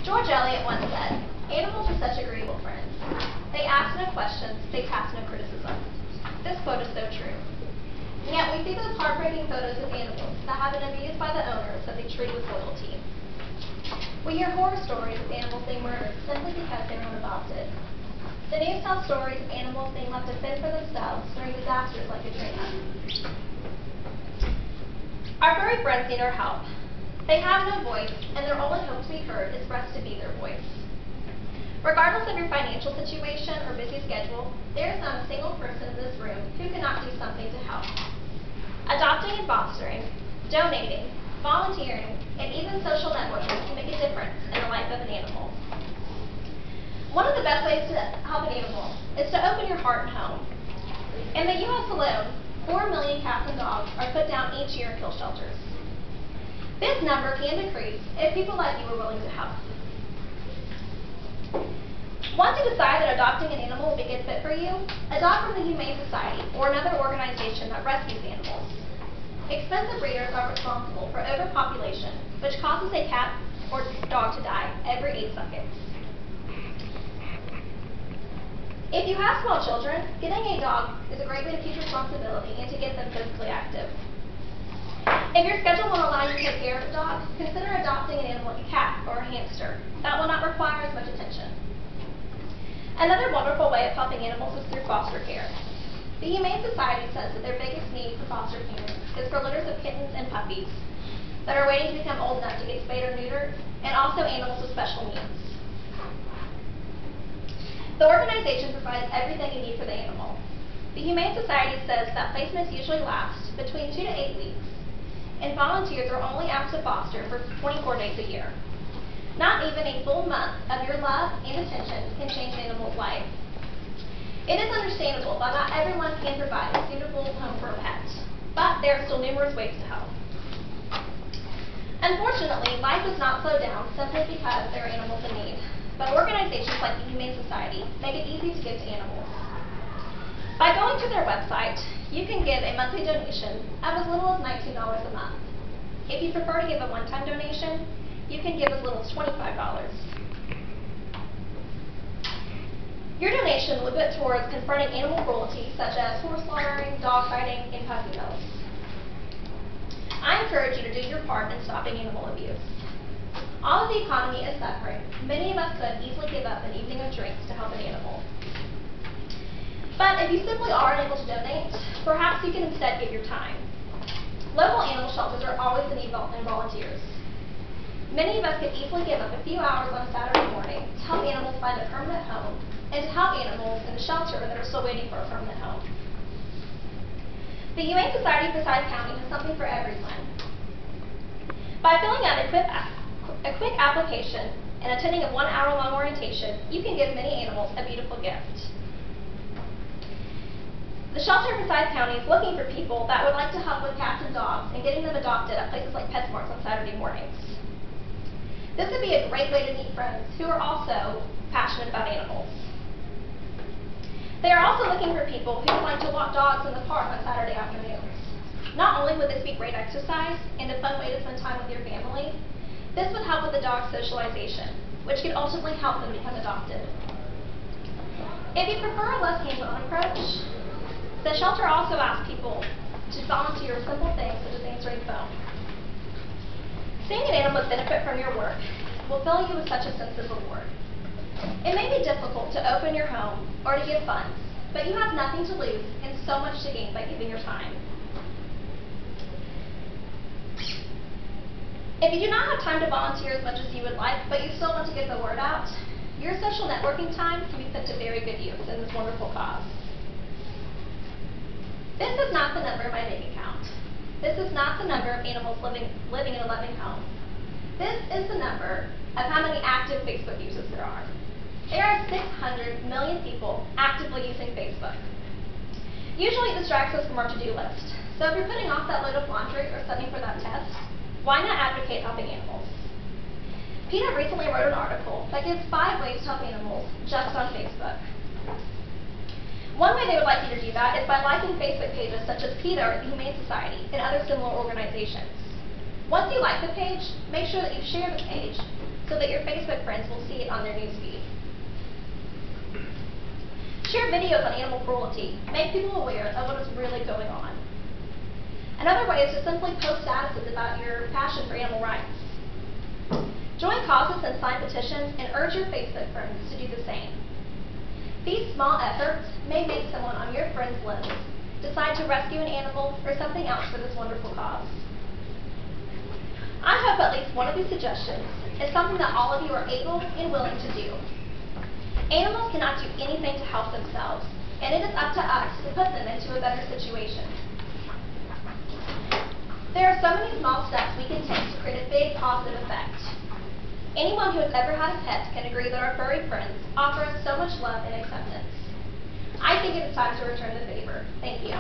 George Eliot once said, "Animals are such agreeable friends. They ask no questions, they pass no criticism." This quote is so true. And yet we see those heartbreaking photos of animals that have been abused by the owners that they treat with loyalty. We hear horror stories of animals being murdered simply because they were not adopted. The news tells stories of animals being left to fend for themselves during disasters like Katrina. Our furry friends need our help. They have no voice, and their only hope to be heard is for us to be their voice. Regardless of your financial situation or busy schedule, there is not a single person in this room who cannot do something to help. Adopting and fostering, donating, volunteering, and even social networking can make a difference in the life of an animal. One of the best ways to help an animal is to open your heart and home. In the U.S. alone, 4 million cats and dogs are put down each year in kill shelters. This number can decrease if people like you are willing to help. Once you decide that adopting an animal will be a good fit for you, adopt from the Humane Society or another organization that rescues animals. Expensive breeders are responsible for overpopulation, which causes a cat or dog to die every 8 seconds. If you have small children, getting a dog is a great way to teach responsibility and to get them physically active. If your schedule won't allow you to take care of a dog, consider adopting an animal like a cat or a hamster. That will not require as much attention. Another wonderful way of helping animals is through foster care. The Humane Society says that their biggest need for foster parents is for litters of kittens and puppies that are waiting to become old enough to get spayed or neutered, and also animals with special needs. The organization provides everything you need for the animal. The Humane Society says that placements usually last between 2 to 8 weeks, and volunteers are only asked to foster for 24 days a year. Not even a full month of your love and attention can change an animal's life. It is understandable that not everyone can provide a suitable home for a pet, but there are still numerous ways to help. Unfortunately, life does not slow down simply because there are animals in need, but organizations like the Humane Society make it easy to give to animals. By going to their website, you can give a monthly donation of as little as $19 a month. If you prefer to give a one-time donation, you can give as little as $25. Your donation will go towards confronting animal cruelty such as horse slaughtering, dog fighting, and puppy mills. I encourage you to do your part in stopping animal abuse. All of the economy is suffering. Many of us could easily give up an evening of drinks to help an animal. But if you simply are unable to donate, perhaps you can instead give your time. Local animal shelters are always in need of volunteers. Many of us could easily give up a few hours on a Saturday morning to help animals find a permanent home and to help animals in the shelter that are still waiting for a permanent home. The Humane Society of Forsyth County has something for everyone. By filling out a quick application and attending a 1-hour-long orientation, you can give many animals a beautiful gift. The shelter in Forsyth County is looking for people that would like to help with cats and dogs and getting them adopted at places like PetSmarts on Saturday mornings. This would be a great way to meet friends who are also passionate about animals. They are also looking for people who would like to walk dogs in the park on Saturday afternoons. Not only would this be great exercise and a fun way to spend time with your family, this would help with the dog's socialization, which could ultimately help them become adopted. If you prefer a less hands-on approach, the shelter also asks people to volunteer with simple things such as answering the phone. Seeing an animal benefit from your work will fill you with such a sense of reward. It may be difficult to open your home or to give funds, but you have nothing to lose and so much to gain by giving your time. If you do not have time to volunteer as much as you would like, but you still want to get the word out, your social networking time can be put to very good use in this wonderful cause. This is not the number of my bank account. This is not the number of animals living in a loving home. This is the number of how many active Facebook users there are. There are 600 million people actively using Facebook. Usually it distracts us from our to-do list. So if you're putting off that load of laundry or studying for that test, why not advocate helping animals? PETA recently wrote an article that gives 5 ways to help animals just on Facebook. One way they would like you to do that is by liking Facebook pages such as PETA or the Humane Society and other similar organizations. Once you like the page, make sure that you share the page so so that your Facebook friends will see it on their newsfeed. Share videos on animal cruelty. Make people aware of what is really going on. Another way is to simply post statuses about your passion for animal rights. Join causes and sign petitions and urge your Facebook friends to do the same. These small efforts may make someone on your friends list decide to rescue an animal or something else for this wonderful cause. I hope at least one of these suggestions is something that all of you are able and willing to do. Animals cannot do anything to help themselves, and it is up to us to put them into a better situation. There are so many small steps we can take to create a big positive effect. Anyone who has ever had a pet can agree that our furry friends offer us so much love and acceptance. I think it is time to return the favor. Thank you.